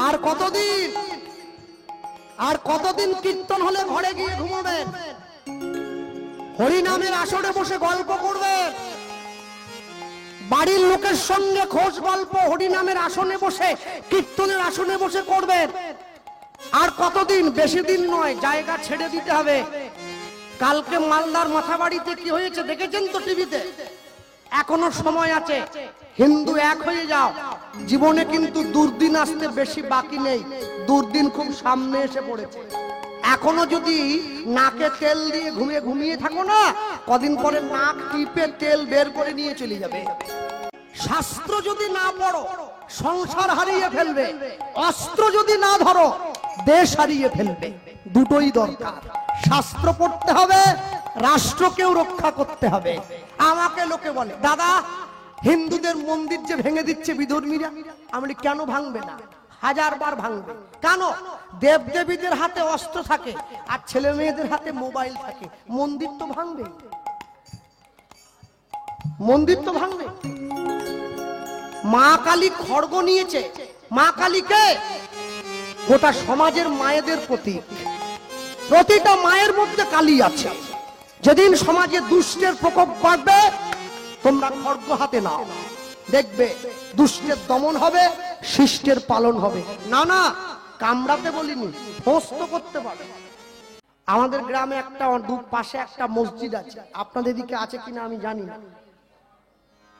আর কতদিন, আর কতদিন কীর্তন হলে ঘরে গিয়ে ঘুমাবেন, হরিনামের আসরে বসে গল্প করবেন, বাড়ির লোকের সঙ্গে খোঁজ গল্প হরিনামের আসনে বসে, কীর্তনের আসনে বসে করবেন। আর কতদিন, বেশি দিন নয়, জায়গা ছেড়ে দিতে হবে। কালকে মালদার মাথাবাড়িতে কি হয়েছে দেখেছেন তো টিভিতে? এখনো সময় আছে, হিন্দু এক হয়ে যাও। জীবনে কিন্তু দুর্দিন আসতে বেশি বাকি নেই, দুর্দিন খুব সামনে এসে পড়েছে। এখনো যদি নাকে তেল দিয়ে ঘুমিয়ে থাকো না, কদিন পরে নাক টিপে তেল বের করে নিয়ে চলে যাবে। শাস্ত্র যদি না পড়ো সংসার হারিয়ে ফেলবে, অস্ত্র যদি না ধরো দেশ হারিয়ে ফেলবে। দুটোই দরকার, শাস্ত্র পড়তে হবে, রাষ্ট্রকেও রক্ষা করতে হবে। আমাকে লোকে বলে, দাদা হিন্দুদের মন্দির যে ভেঙে দিচ্ছে বিধর্মীরা, আমি কেন ভাঙবে না? হাজারবার ভাঙবে। কেন? দেবদেবীদের হাতে অস্ত্র থাকে আর ছেলে মেয়েদের হাতে মোবাইল থাকে, মন্দির তো ভাঙবে, মন্দির তো ভাঙবে। মা কালী খড়গ নিয়েছে, মা কালীকে গোটা সমাজের মায়েদের প্রতীক। প্রতিটা মায়ের মধ্যে কালী আছে। যেদিন সমাজে দুষ্টের প্রকোপ বাড়বে, তোমরা খড়গ হাতে নাও, দেখবে দুষ্টের দমন হবে, শিষ্টের পালন হবে। না না, কামড়াতে বলিনি, হোস্ত করতে পারে। আমাদের গ্রামে একটা পাশে একটা মসজিদ আছে, আপনাদের দিকে আছে কিনা আমি জানি না।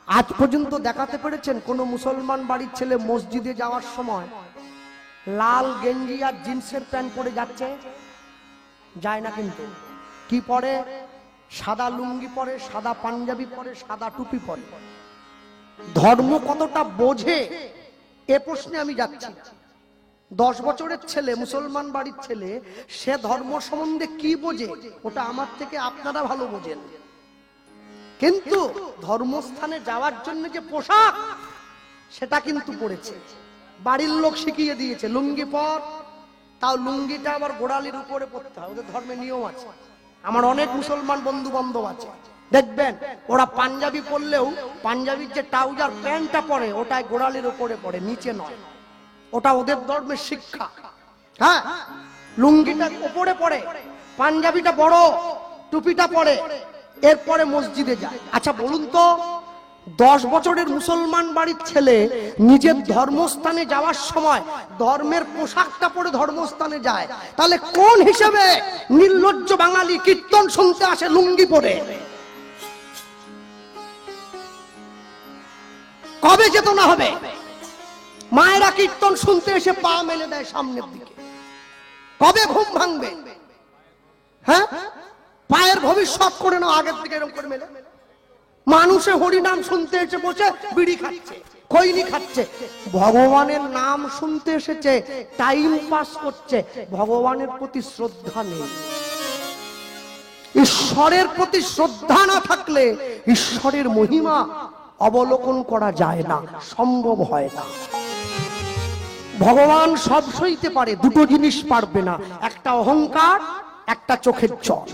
আজ পর্যন্ত দেখাতে পেরেছেন কোন মুসলমান বাড়ির ছেলে মসজিদে যাওয়ার সময় লাল গেঞ্জি আর জিন্সের প্যান্ট পরে যাচ্ছে? যায় না। কিন্তু কি পরে? সাদা লুঙ্গি পরে, সাদা পাঞ্জাবি পরে, সাদা টুপি পরে। ধর্ম কতটা বোঝে এ প্রশ্নে আমি যাচ্ছি। 10 বছরের ছেলে, মুসলমান বাড়ির ছেলে, সে ধর্ম সম্বন্ধে কি বোঝে ওটা আমার থেকে আপনারা ভালো বোঝেন। কিন্তু ধর্মস্থানে যাওয়ার জন্য যে পোশাক, সেটা কিন্তু পড়েছে, বাড়ির লোক শিখিয়ে দিয়েছে। লুঙ্গি পর, তাও লুঙ্গিটা আবার গোড়ালির উপরে পড়তে হয়, ওদের ধর্মে নিয়ম আছে। আমার অনেক মুসলমান বন্ধু বান্ধব আছে, দেখবেন ওরা পাঞ্জাবি পরলেও পাঞ্জাবির যে ট্রাউজার প্যান্টটা পরে ওটাই গোড়ালির উপরে পড়ে, নিচে নয়। ওটা ওদের ধর্মের শিক্ষা। হ্যাঁ, লুঙ্গিটা উপরে পড়ে, পাঞ্জাবিটা বড়, টুপিটা পরে, এরপরে মসজিদে যায়। আচ্ছা বলুন তো, 10 বছরের মুসলমান বাড়ির ছেলে নিজের ধর্মস্থানে যাওয়ার সময় ধর্মের পোশাকটা পরে ধর্মস্থানে যায়, তাহলে কোন হিসেবে নির্লজ্জ বাঙালি কীর্তন শুনতে আসে লুঙ্গি পরে? কবে চেতনা হবে? মায়েরা কীর্তন শুনতে এসে পা মেলে দেয় সামনের দিকে, কবে ঘুম ভাঙবে? হ্যাঁ, পায়ের ভবিষ্যৎ করে নাও, আগের দিকে এরকম করে মেলে। মানুষে হরিনাম শুনতে এসে বসে বিড়ি খাচ্ছে, খৈনি খাচ্ছে, ভগবানের নাম শুনতে এসেছে, টাইম পাস করছে, ভগবানের প্রতি শ্রদ্ধা নেই। ঈশ্বরের প্রতি শ্রদ্ধা না থাকলে ঈশ্বরের মহিমা অবলোকন করা যায় না, সম্ভব হয় না। ভগবান সব সইতে পারে, দুটো জিনিস পারবে না, একটা অহংকার, একটা চোখের জল।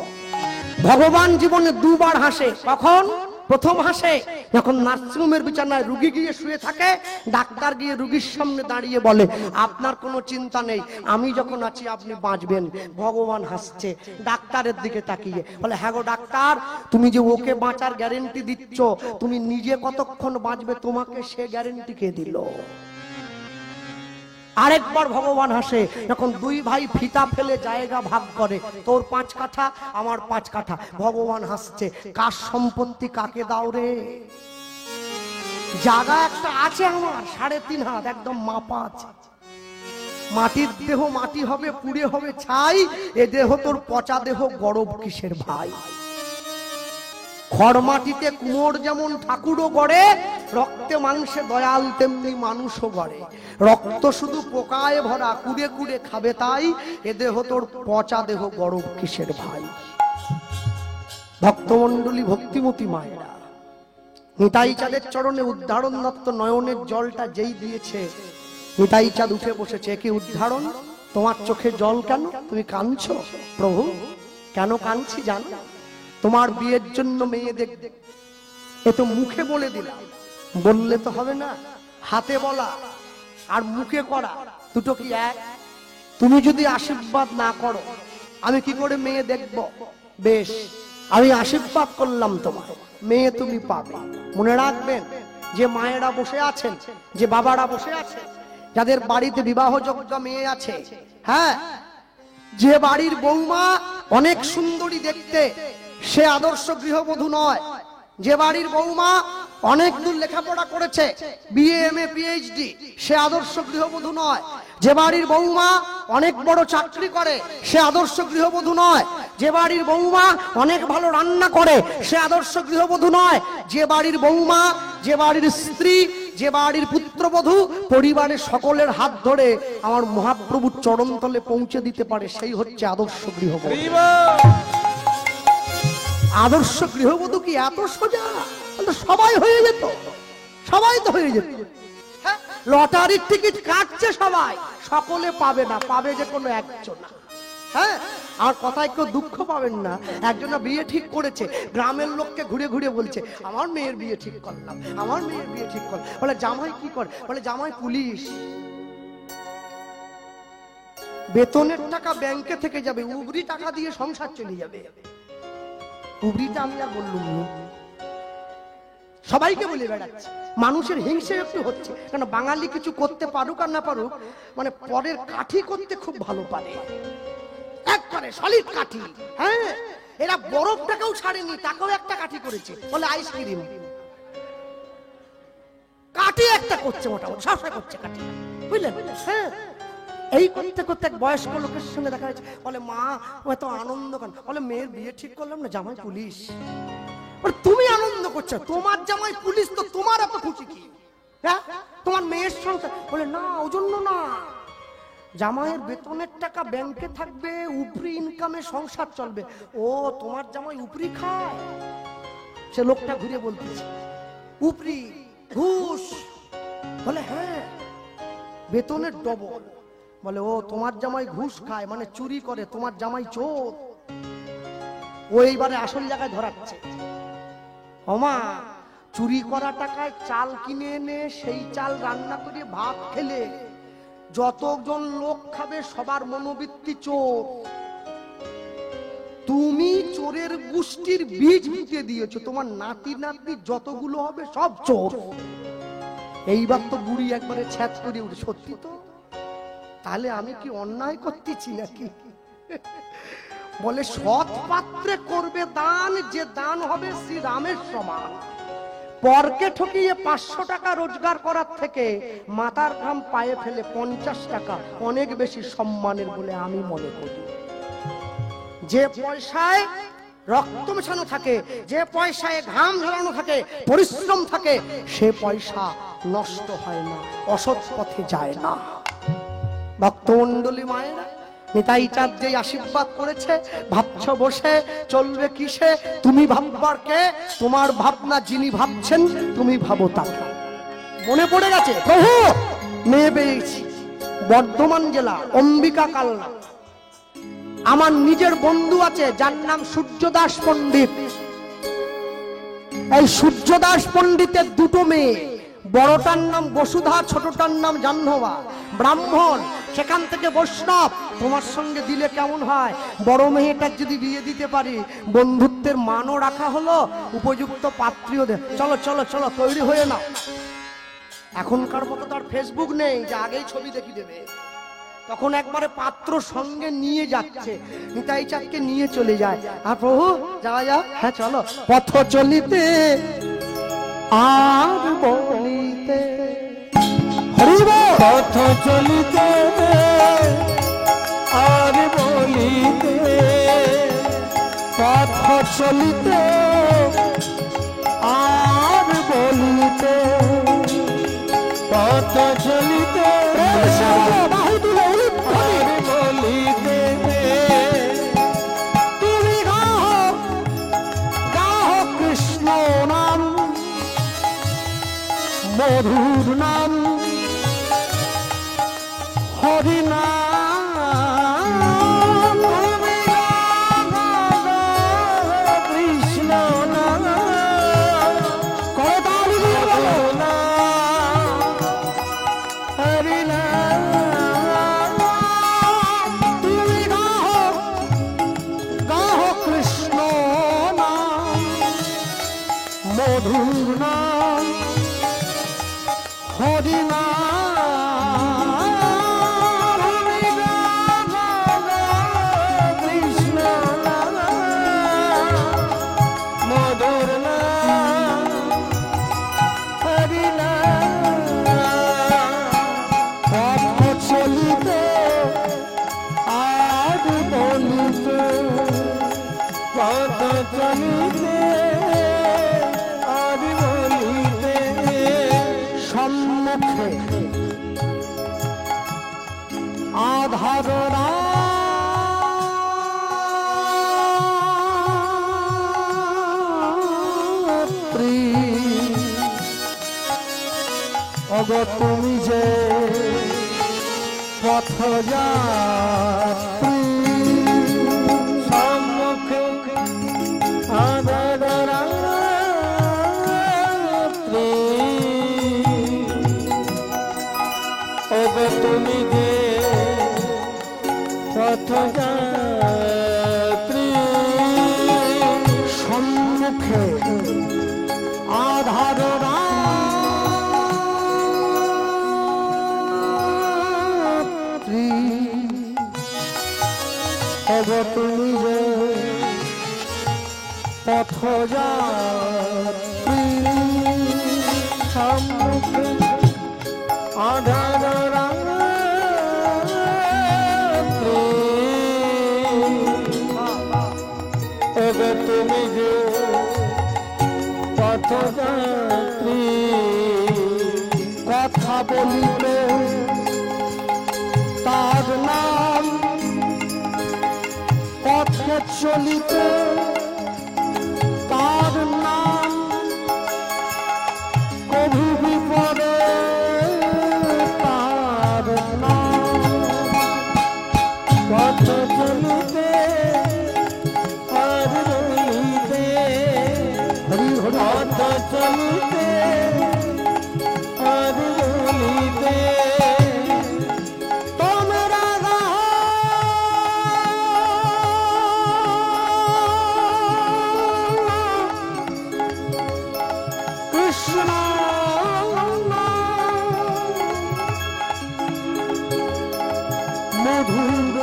ভগবান জীবনে 2 বার হাসে। কখন? প্রথম হাসে যখন নার্সিংহোমের বিছানায় রুগী গিয়ে শুয়ে থাকে, ডাক্তার গিয়ে রুগীর সামনে দাঁড়িয়ে বলে আপনার কোনো চিন্তা নেই, আমি যখন আছি আপনি বাঁচবেন। ভগবান হাসছে ডাক্তারের দিকে তাকিয়ে, বলে হ্যাঁ গো ডাক্তার, তুমি যে ওকে বাঁচার গ্যারেন্টি দিচ্ছ, তুমি নিজে কতক্ষণ বাঁচবে তোমাকে সে গ্যারেন্টি কে দিল? আরেকবার ভগবান হাসে যখন 2 ভাই ফিতা ফেলে জায়গা ভাগ করে, তোর 5 কাঠা আমার 5 কাঠা। ভগবান হাসছে, কার সম্পত্তি কাকে দাও রে? জায়গা একটা আছে আমার 3.5 হাত, একদম মাপা আছে। মাটির দেহ মাটি হবে, পুড়ে হবে ছাই, এ দেহ তোর পচা দেহ, গরব কিসের ভাই? খড় মাটিতে কুমোর যেমন ঠাকুরও গড়ে, রক্তে মাংসে দয়াল তেমনি মানুষও গড়ে। রক্ত শুধু পোকায় ভরা, কুড়ে কুড়ে খাবে তাই, এ দেহ তোর পচা দেহ, গরব কিসের ভাই? ভক্তমন্ডলী, ভক্তিমতী মায়েরা, নিতাই চাঁদের চরণে উদ্ধারণ দত্ত নয়নের জলটা যেই দিয়েছে, নিতাই চাঁদ উঠে বসেছে। কি উদ্ধারণ? তোমার চোখে জল কেন? তুমি কাঁদছো? প্রভু কেন কাঁদছি জানো? তোমার বিয়ের জন্য মেয়ে দেখতে। এ তো মুখে বলে দিলাম, বললে তো হবে না, হাতে বলা আর মুখে করা দুটো কি এক? তুমি যদি আশীর্বাদ না করো আমি কি করে মেয়ে দেখব? বেশ, আমি আশীর্বাদ করলাম, তোমার মেয়ে তুমি পাবে। মনে রাখবেন, যে মায়েরা বসে আছেন, যে বাবারা বসে আছেন, যাদের বাড়িতে বিবাহযোগ্য মেয়ে আছে, হ্যাঁ, যে বাড়ির বৌমা অনেক সুন্দরী দেখতে, সে আদর্শ গৃহবধূ নয়। যে বাড়ির বৌমা অনেক দূর লেখাপড়া করেছে, বিএ, এমএ, পিএইচডি, সে আদর্শ গৃহবধূ নয়। যে বাড়ির বৌমা অনেক বড় চাকরি করে, সে আদর্শ গৃহবধূ নয়। যে বাড়ির বৌমা অনেক ভালো রান্না করে, সে আদর্শ গৃহবধূ নয়। যে বাড়ির বৌমা, যে বাড়ির স্ত্রী, যে বাড়ির পুত্রবধূ পরিবারের সকলের হাত ধরে আমার মহাপ্রভুর চরণতলে পৌঁছে দিতে পারে, সেই হচ্ছে আদর্শ গৃহবধূ। আদর্শ গৃহবধূ কি এত সোজা? সবাই হয়ে যেত, সবাই তো হয়ে যেত। লটারির টিকিট কাটছে সবাই, সকলে পাবে না, পাবে যে কোনো একজন। হ্যাঁ, আর কথায় কেউ দুঃখ পাবেন না। একজনা বিয়ে ঠিক করেছে, গ্রামের লোককে ঘুরে ঘুরে বলছে আমার মেয়ের বিয়ে ঠিক করলাম, আমার মেয়ের বিয়ে ঠিক করলাম। বলে জামাই কি করে? বলে জামাই পুলিশ। বেতনের টাকা ব্যাংকে থেকে যাবে, উবরি টাকা দিয়ে সংসার চলে যাবে। উবরিটা আমি আর বললুম না, সবাইকে বলে বেড়াচ্ছে। মানুষের হিংসে একটু হচ্ছে, কারণ বাঙালি কিছু করতে পারুক আর না পারুক, মানে পরের কাঠি করতে খুব ভালো পারে, একবারে সলিড কাঠি। হ্যাঁ, এরা বরফটাকেও ছাড়েনি, তাকেও একটা কাঠি করেছে, বলে আইসক্রিম। কাঠি একটা করছে, মোটামুটি সবসময় করছে কাঠি, বুঝলেন? হ্যাঁ, এই করতে করতে এক বয়স্ক লোকের সঙ্গে দেখা যাচ্ছে, বলে মা এত আনন্দ কেন? বলে মেয়ের বিয়ে ঠিক করলাম না, জামাই পুলিশ। তুমি আনন্দ করছো, তোমার জামাই পুলিশ, তো তোমার এত খুশি কি? হ্যাঁ, তোমার মেয়ের সংসার। বলে না, ওই জন্য না, জামাইয়ের বেতনের টাকা ব্যাংকে থাকবে, উপরি ইনকামে সংসার চলবে। ও, তোমার জামাই উপরি খায়? সে লোকটা ঘুরে বলতেছে উপরি, ঘুষ। বলে হ্যাঁ, বেতনের ডবল। বলে ও, তোমার জামাই ঘুষ খায় মানে চুরি করে, তোমার জামাই চোর। ও এইবারে আসল জায়গায় ধরাচ্ছে। ওমা, চুরি করা টাকায় চাল কিনে এনে সেই চাল রান্না করে ভাত খেলে যতজন লোক খাবে সবার মনোবৃত্তি চোর। তুমি চোরের গোষ্ঠীর বীজ বুঝে দিয়েছো, তোমার নাতি নাতনি যতগুলো হবে সব চোর। এইবার তো বুড়ি একবারে ছ্যাঁচ করে উঠে, সত্যি তো, তাহলে আমি কি অন্যায় করতেছি নাকি? বলে সৎ পাত্রে করবে দান, যে দান হবে শ্রীরামের সমান। পরকে ঠকিয়ে 500 টাকা রোজগার করার থেকে মাথার ঘাম পায়ে ফেলে 50 টাকা অনেক বেশি সম্মানের বলে আমি মনে করি। যে পয়সায় রক্ত মেশানো থাকে, যে পয়সায় ঘাম ঝরানো থাকে, পরিশ্রম থাকে, সে পয়সা নষ্ট হয় না, অসৎ পথে যায় না। ভক্তমণ্ডলী মায়েরা, নিতাই চাঁদ যে আশীর্বাদ করেছে, ভাবছ বসে চলবে কিসে? তুমি ভাববার কে? তোমার ভাবনা যিনি ভাবছেন, তুমি ভাবো তাকে। মনে পড়ে গেছে, প্রভু মেয়ে পেয়েছি, বর্ধমান জেলা অম্বিকা কালনা। আমার নিজের বন্ধু আছে যার নাম সূর্যদাস পণ্ডিত। এই সূর্যদাস পণ্ডিতের দুটো মেয়ে, বড়টার নাম বসুধা, ছোটটার নাম জাহ্নবা। ব্রাহ্মণ, সেখান থেকে বৈষ্ণব। তোমার সঙ্গে দিলে কেমন হয়? বড় মেয়েটার যদি বিয়ে দিতে পারি, বন্ধুত্বের মানও রাখা হলো, উপযুক্ত পাত্রীও দে। চলো চলো চলো, তৈরি হয়ে নাও। এখনকার মতো তার ফেসবুক নেই যে আগেই ছবি দেখি দেবে। তখন একবারে পাত্র সঙ্গে নিয়ে যাচ্ছে, নিতাই চাঁদকে নিয়ে চলে যায়। আর প্রভু যাওয়া যাও, হ্যাঁ চলো। পথ চলিতে আর বলিতে, পথ চলিতে আর বলিতে, পথ চলিতে আর বলিতে, পথ চলিতে আর বলিতে। তুমি গাহ গাহ কৃষ্ণ নাম, মধুর নাম, হরি নাম। তুমি গাহ কৃষ্ণ নাম, করতালি দিয়ে বলো, হরি নাম, আধার রাত্রি অগ তুমি যে পথযাত্রী সম্মুখে আধার রাত্রি অগ তুমি যে পথযাত্রী সম্মুখে আধার রাত্রি অগ তুমি যে পথযাত্রী সম্মুখে আধার রাত্রি অগ তুমি যে পথযাত্রী কথা বলিবে তার নাম পথে চলিতে তার নাম কভু বিপদে তার নাম পথ চলিতে আর রইতে হরি হরি পথ চলিতে আর রইতে তোমরা কৃষ্ণ মধুর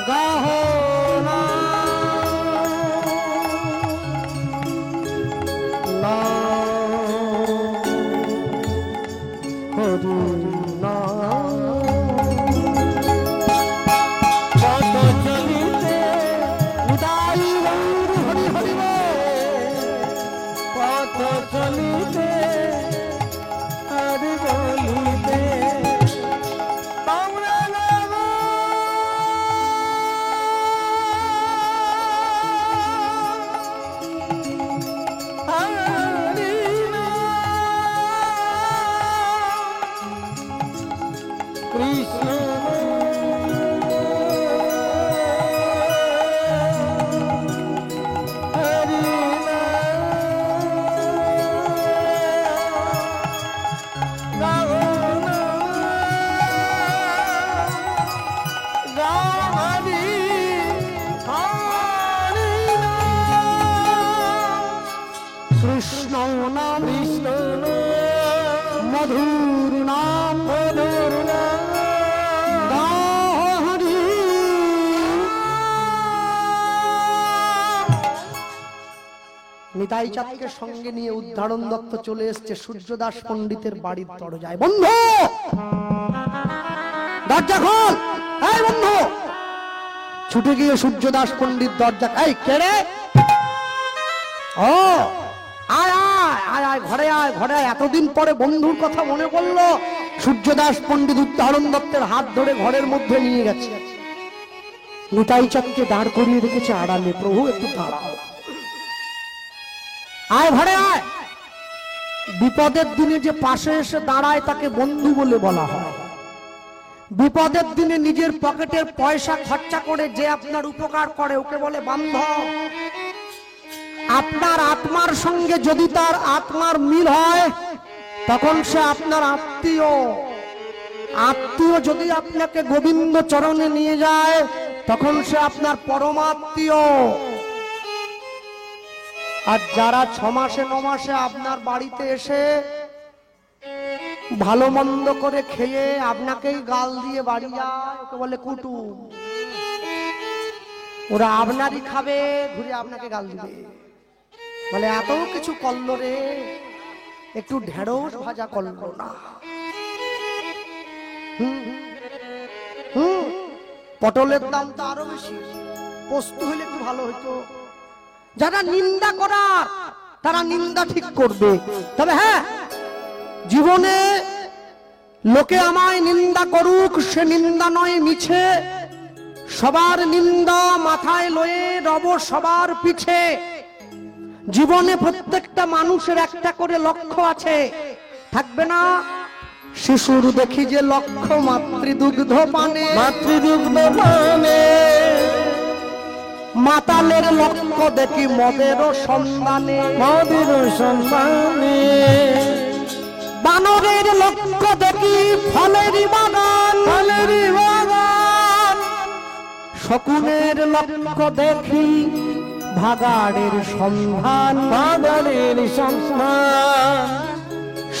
গাহ হরি পথ চলিতে হরি হরি পথ চলিতে আর বলিতে তোমরা হরি কৃষ্ণ কৃষ্ণ নাম কৃষ্ণ মধুর নাম মধুর গাহ হরি নিতাই চাঁদকে সঙ্গে নিয়ে উদ্ধারণ দত্ত চলে এসছে সূর্যদাস পণ্ডিতের বাড়ির দরজায়। বন্ধু দরজা খোল, এই বন্ধু। ছুটে গিয়ে সূর্যদাস পণ্ডিত দরজা, এই কে রে? ও আয় আয় আয় আয়, ঘরে আয় ঘরে আয়। এতদিন পরে বন্ধুর কথা মনে পড়লো। সূর্যদাস পণ্ডিত উদ্ধারণ দত্তের হাত ধরে ঘরের মধ্যে নিয়ে গেছে। নিতাই চাঁদকে দাঁড় করিয়ে রেখেছে আড়ালে। প্রভু একটু দাঁড়াও, আয় ঘরে আয়। বিপদের দিনে যে পাশে এসে দাঁড়ায় তাকে বন্ধু বলে বলা হয়। বিপদের দিনে নিজের পকেটের পয়সা খরচা করে যে আপনার উপকার করে ওকে বলে বান্ধব। আপনার আত্মার সঙ্গে যদি তার আত্মার মিল হয় তখন সে আপনার আত্মীয়। আত্মীয় যদি আপনাকে গোবিন্দ চরণে নিয়ে যায় তখন সে আপনার পরমাত্মীয়। আর যারা 6 মাসে 9 মাসে আপনার বাড়িতে এসে ভালো মন্দ করে খেয়ে আপনাকেই গাল দিয়ে বাড়ি যায় ওকে বলে কুটুম। ওরা আপনারই খাবে, ঘুরে আপনাকে গাল দিবে, বলে এত কিছু করলো রে, একটু ঢেঁড়স ভাজা করলো না। পটলের দাম তো আরো বেশি, পোস্ত হলে একটু ভালো হতো। যারা নিন্দা করার তারা নিন্দা ঠিক করবে। তবে হ্যাঁ, জীবনে লোকে আমায় নিন্দা করুক, সে নিন্দা নয় মিছে। সবার নিন্দা মাথায় লয়ে রব সবার পিছে। জীবনে প্রত্যেকটা মানুষের একটা করে লক্ষ্য আছে, থাকবে না? শিশুর দেখি যে লক্ষ্য মাতৃদুগ্ধ পানে, মাতৃদুগ্ধ পানে। মাতালের লক্ষ্য দেখি মদের সন্ধানে, মদের সন্ধানে। বানরের লক্ষ্য দেখি ফলের বাগান, ফলের বাগান। শকুনের লক্ষ্য দেখি ভাগাড়ের সন্ধান, ভাগাড়ের সন্ধান।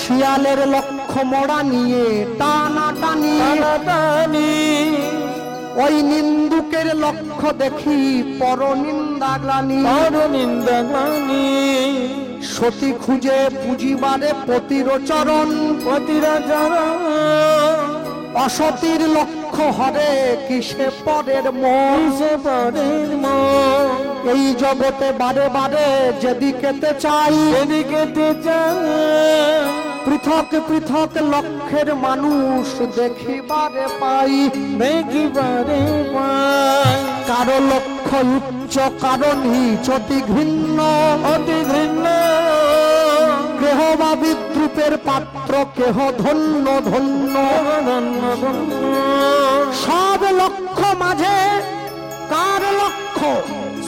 শিয়ালের লক্ষ্য মরা নিয়ে টানাটানি, টানাটানি। ওই নিন্দুকের লক্ষ্য দেখি পরনিন্দা গ্লানি, পরনিন্দা গ্লানি। সতী খুঁজে পুঁজিবারে পতির চরণ, পতির চরণ। অসতীর লক্ষ্য হরে কিসে পরের মন, কিসে পরের মন। এই জগতে বারে বারে যেদিকেতে চাই, যেদিকেতে চাই। পৃথক পৃথক লক্ষ্যের মানুষ দেখিবারে পাই, দেখিবারে পাই। কারো লক্ষ্য উচ্চ কারো নিচ, অতি ঘৃণ্য অতি ঘৃণ্য। কেহ বা বিদ্রুপের পাত্র, কেহ ধন্য ধন্য। ধন্য ধন্য। সব লক্ষ্য মাঝে কার লক্ষ্য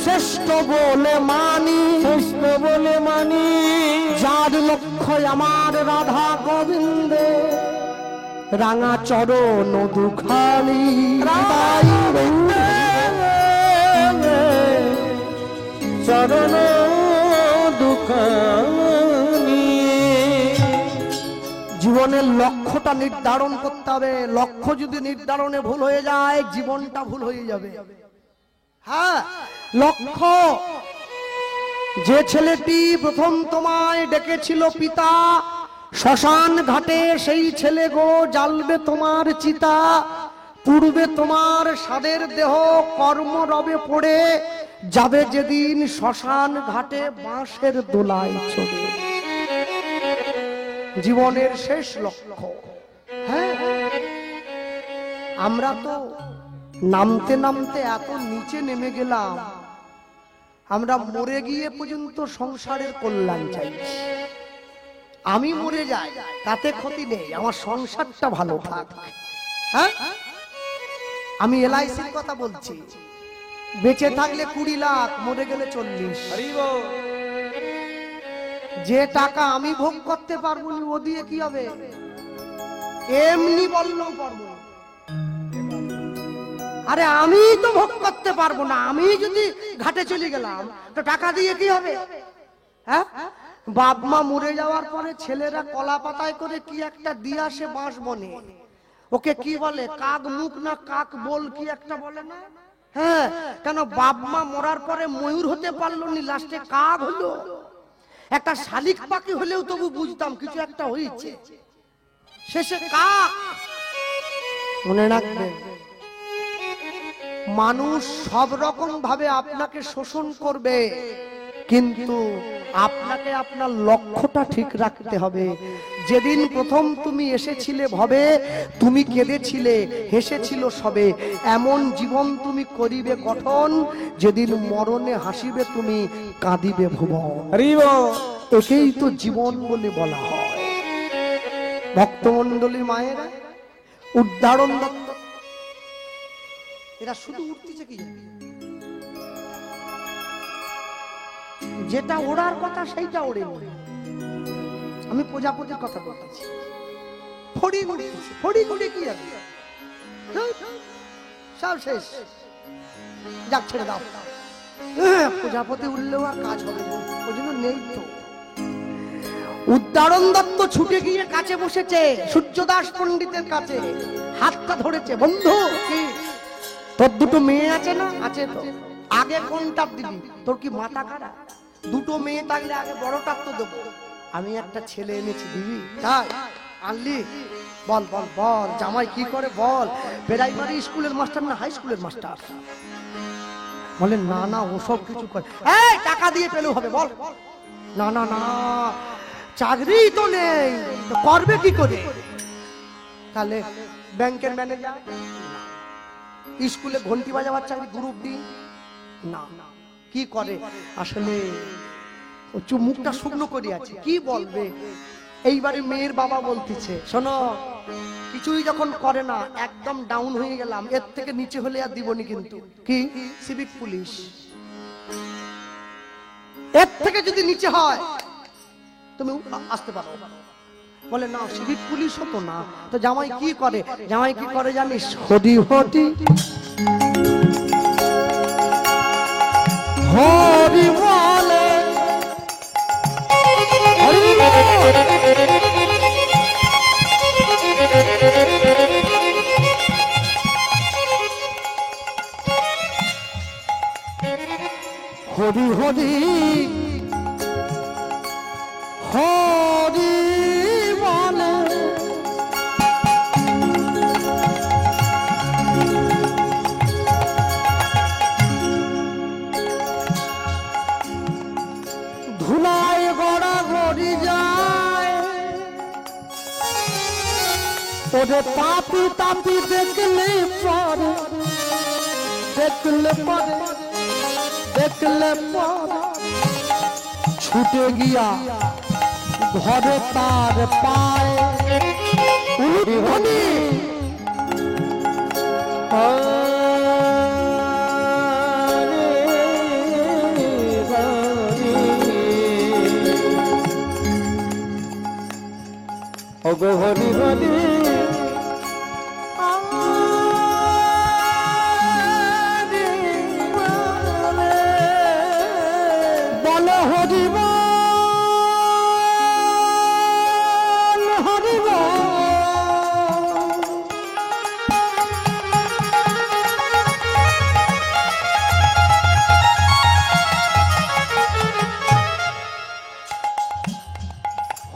শ্রেষ্ঠ বলে মানি, শ্রেষ্ঠ বলে মানি। যার লক্ষ্য আমার রাধা গোবিন্দে, রাঙা চরণ দুখানি চরণ দুখানি। জীবনের লক্ষ্যটা নির্ধারণ করতে হবে। লক্ষ্য যদি নির্ধারণে ভুল হয়ে যায়, জীবনটা ভুল হয়ে যাবে। হ্যাঁ, লক্ষ্য। যে ছেলেটি প্রথম তোমায় ডেকেছিল পিতা, শ্মশান ঘাটে সেই ছেলে গো জ্বালবে তোমার চিতা। পূর্বে তোমার সাদের দেহ কর্ম রবে পড়ে যাবে যেদিন শ্মশান ঘাটে বাঁশের দোলায় চড়ে। জীবনের শেষ লক্ষ্য। হ্যাঁ, আমরা তো নামতে নামতে এত নিচে নেমে গেলাম, আমরা মরে গিয়ে পর্যন্ত সংসারের কল্যাণ চাই। আমি মরে যাই তাতে ক্ষতি নেই, আমার সংসারটা ভালো থাক। হ্যাঁ, আমি এলআইসির কথা বলছি। বেঁচে থাকলে 20 লাখ, মরে গেলে 40। যে টাকা আমি ভোগ করতে পারবো না, ও দিয়ে কি হবে? এমনি বললেও পারবো। আরে আমি তো ভোগ করতে পারবো না, আমি যদি ঘাটে চলে গেলাম তো টাকা দিয়ে কি হবে? হ্যাঁ, বাপ মা মরে যাওয়ার পরে ছেলেরা কলা পাতায় করে কি একটা দিয়ে আসে বাঁশ বনে, ওকে কি বলে? কাক মুখ না কাক বল কি একটা বলে না? হ্যাঁ, কেন বাপ মা মরার পরে ময়ূর হতে পারলো নি, লাস্টে কাক হলো। একটা শালিক পাখি হলেও তবু বুঝতাম কিছু একটা হয়েছে, শেষে কাক। মনে রাখবেন, মানুষ সব রকম ভাবে আপনাকে শোষণ করবে, কিন্তু আপনাকে আপনার লক্ষ্যটা ঠিক রাখতে হবে। যেদিন প্রথম তুমি এসেছিলে ভবে, তুমি কেঁদেছিলে হেসেছিল সবে, এমন জীবন তুমি করিবে গঠন, যেদিন মরণে হাসিবে তুমি কাঁদিবে ভুবন। একেই তো জীবন বলে বলা হয়। ভক্তমণ্ডলী মায়েরা, উদ্ধারণ দত্ত, এরা শুধু উঠতেছে কি, যেটা ওড়ার কথা সেইটা ওড়ে। আমি প্রজাপতির কথা বলতেছি। ফড়ি উড়তেছে, ফড়ি উড়ে কি আছে? সব শেষ, যাক ছেড়ে দাও। প্রজাপতি উঠলেও আর কাজ হবে না, ওই জন্য নেই তো। উদ্ধারণ দত্ত ছুটে গিয়ে কাছে বসেছে সূর্যদাস পণ্ডিতের কাছে, হাতটা ধরেছে। বন্ধু, কি তোর দুটো মেয়ে আছে না? আছে তো। আগে কোনটা দিবি? তোর কি মাথা খারাপ? দুটো মেয়ে থাকলে আগে বড়টার তো দেবো। আমি একটা ছেলে এনেছি, দিবি? তাই আনলি? বল বল বল, জামাই কি করে বল? প্রাইমারি স্কুলের মাস্টার না হাই স্কুলের মাস্টার? বলে না না, ওসব কিছু করে। এই টাকা দিয়ে পেলেও হবে, বল। না না না, চাকরি তো নেই, তো করবে কি করে? তাহলে ব্যাংকের ম্যানেজার, স্কুলে ঘন্টি বাজাবার চাকরি, গ্রুপ ডি না, কি করে আসলে মুখটা শুকনো করে আছে, কি বলবে? এইবারে মেয়ের বাবা বলতেছে, শোনো কিছুই যখন করে না, একদম ডাউন হয়ে গেলাম, এর থেকে নিচে হলে আর দিবনি কিন্তু। কি? Civic police. এর থেকে যদি নিচে হয় তুমি আসতে পারো। বলে না, সিভিক পুলিশ হতো না তো। জামাই কি করে? জামাই কি করে জানিস? হদি হদি হরি বলে, হরি হরি হরি বলে, ধুলায় গড়া গড়ি যায়, ওরে পাপি তাপি দেখলে পরে, দেখলে পরে, দেখলে পরে ছুটে গিয়া ঘরে তার পায় উলুধ্বনি। ওগো হরি হরি বলো হরি বল, হরি বল।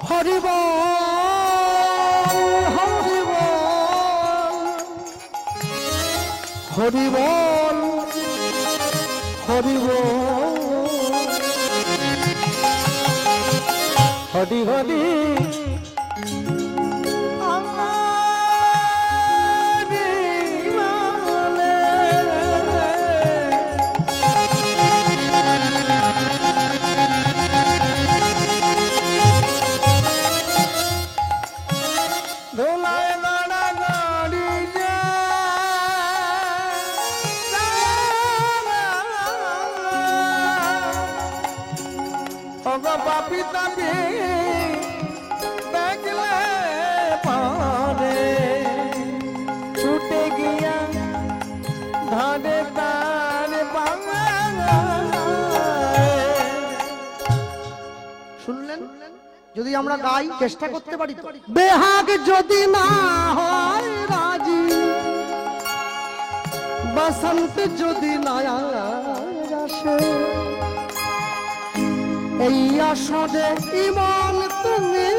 হরি বল, হরি বল, হরি বল, হরি বল, হরি হরি ধুলায় গড়া গড়ি যায়, ওগো পাপি তাপি দেখলে পরে ছুটে গিয়া ধরে তার শুনলেন? যদি আমরা গাই, চেষ্টা করতে পারি তো। বেহাগ যদি না হয় রাজি, বসন্ত যদি না আসে, এই আসরে ইমান তুমি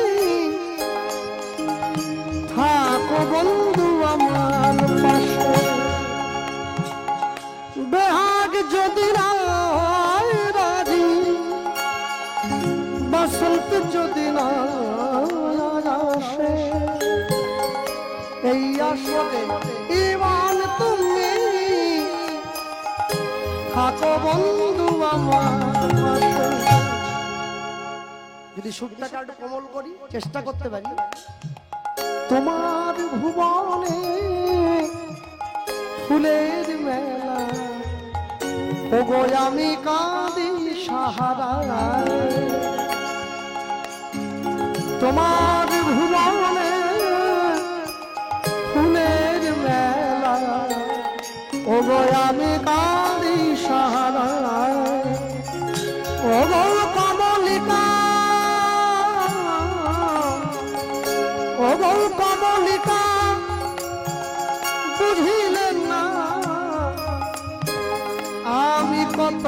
থাকো বন্ধু আমার পাশে। বেহাগ যদি না হয় রাজি, বসন্ত যদি না আসে, এই আসরে ইমান তুমি থাকো বন্ধু আমার পাশে। যদি সুরটাকে একটু কোমল করি, চেষ্টা করতে পারি। তোমার ভুবনে ফুলের মেলা, ওগো আমি কাঁদি সাহারায়। তোমার ভুবনে ফুলের মেলা, ওগো আমি কাঁদি সাহারায়। ওগো কমলিকা, ওগো কমলিকা, বুঝিলেন না আমি কত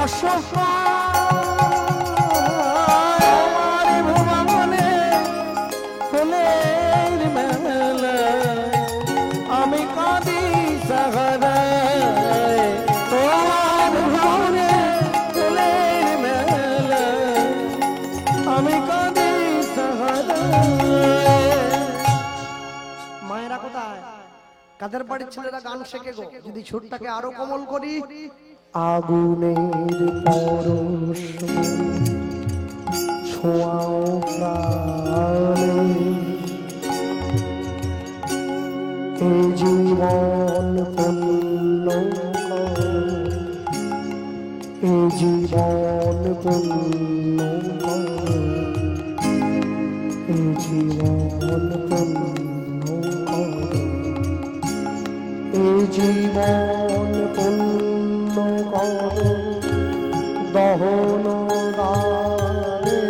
অসহায়। আমার ভুবনে ফুলের মেলা, আমি কাঁদি সাহারায়। তোমার ভুবনে ফুলের মেলা, আমি কাঁদি সাহারা। মায়েরা কোথায়? কাদের বাড়ির ছেলেরা গান শেখে গো? যদি সুরটাকে আরো কোমল করি। আগুনের পরশ ছোঁয়াও প্রাণে, এ জীবন পূর্ণ কর, এ জীবন পূর্ণ কর, এ জীবন পূর্ণ কর, এ জীবন পূর্ণ কর দহন গানে।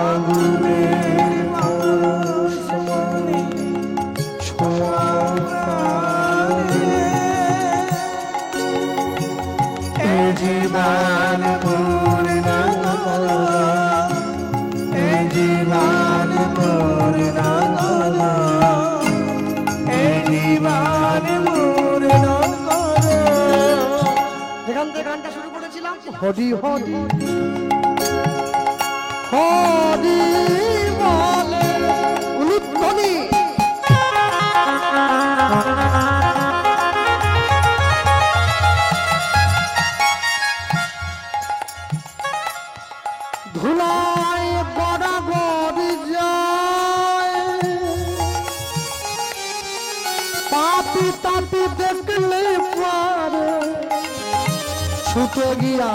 আগুনের পরশ ছোঁয়াও প্রাণে, এ জীবন পূর্ণ কর, এ জীবন পূর্ণ কর, এ জীবন পূর্ণ কর। যেখান থেকে গানটা শুরু করেছিলাম, হরি হরি হরি বলে উলুধ্বনি। ধুলায় বরাবর যায়, পাপি তাপি দেখলে পারে, ছুটে গিয়া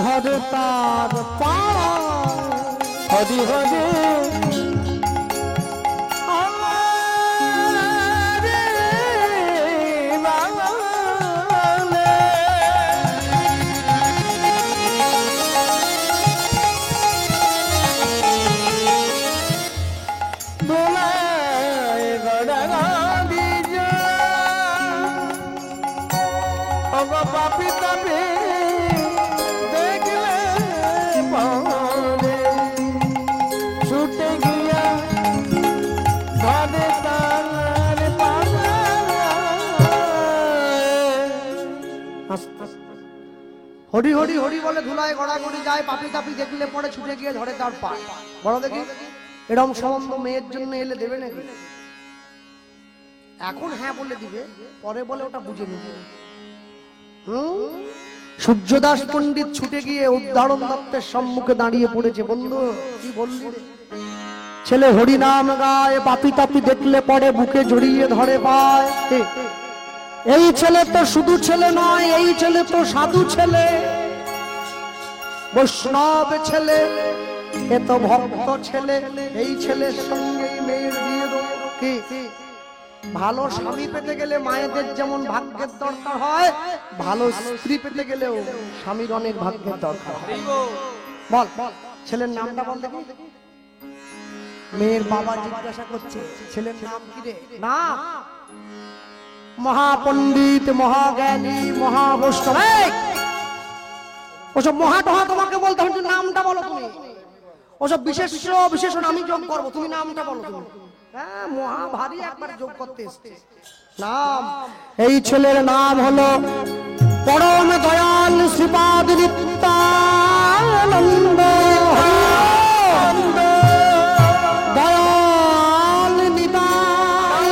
ধরে তার পা। হরি হরি পাপি তাপি দেখলে পারে, ছুটে গিয়া ধরে তার পা। হরি হরি হরি বলে ধুলায় গড়াগড়ি যায়, পাপি তাপি দেখলে পরে ছুটে গিয়ে ধরে তার পা। বড় দেখি এরম সম্বন্ধ মেয়ের জন্য এলে দেবে নাকি? এখন হ্যাঁ বলে দিবে, পরে বলে ওটা বুঝে নিবে। সূর্যদাস পণ্ডিত ছুটে গিয়ে উদ্ধারণ দত্তের সম্মুখে দাঁড়িয়ে পড়েছে। বন্ধু কি বললি? ছেলে হরি নাম গায়, পাপি তাপি দেখলে পরে বুকে জড়িয়ে ধরে পায়। এই ছেলে তো শুধু ছেলে নয়, এই ছেলে তো সাধু ছেলে, বৈষ্ণব ছেলে, এ তো ভক্ত ছেলে। এই ছেলের সঙ্গে মেয়ের বিয়ে দেবো। কি ভালো স্বামী পেতে গেলে মায়েদের যেমন ভাগ্যের দরকার হয়, ভালো স্ত্রী পেতে গেলেও স্বামীর অনেক ভাগ্যের দরকার হয়। বল ছেলের নামটা বল দেখি। মেয়ের বাবা জিজ্ঞাসা করছে ছেলের নাম কি রে? না, মহাপণ্ডিত, মহাজ্ঞানী, মহাবৈষ্ণব। ওসব মহাটহা তোমাকে বলতে হবে, নামটা বলো তুমি। ওসব বিশেষণ আমি যোগ করবো, তুমি নামটা বলো তুমি। হ্যাঁ, মহা ভারী একবার যোগ করতে এসছে নাম। এই ছেলের নাম হলো পরম দয়াল শ্রীপাদ নিত্যানন্দ। দয়াল নিতাই,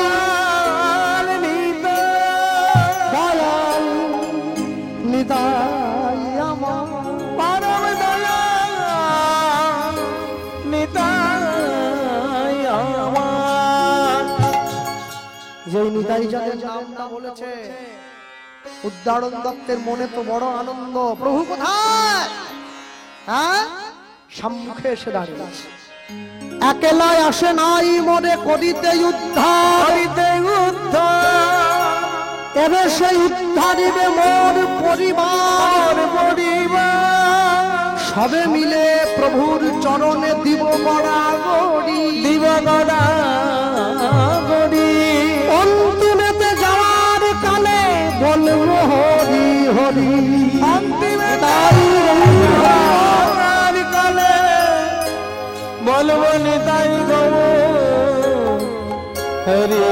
দয়াল নিতাই আমার পরম দয়াল নিতাই আমার। যেই নিতাই যাদের নামটা বলেছে, উদ্ধারণ দত্তের মনে তো বড় আনন্দ। প্রভু কোথায়? হ্যাঁ, সম্মুখে এসে দাঁড়িয়েছে। একলাই আসে নাই মনে করিতে উদ্ধার, এবে সেই উদ্ধারিবে মোর পরিবার। সবে মিলে প্রভুর চরণে দিব গড়াগড়ি, দিব গড়াগড়ি। অন্তিমেতে যাওয়ার কালে বলবো হরি হরি। অন্তিমেতে যাওয়ার কালে বলবো নিতাই গো হরি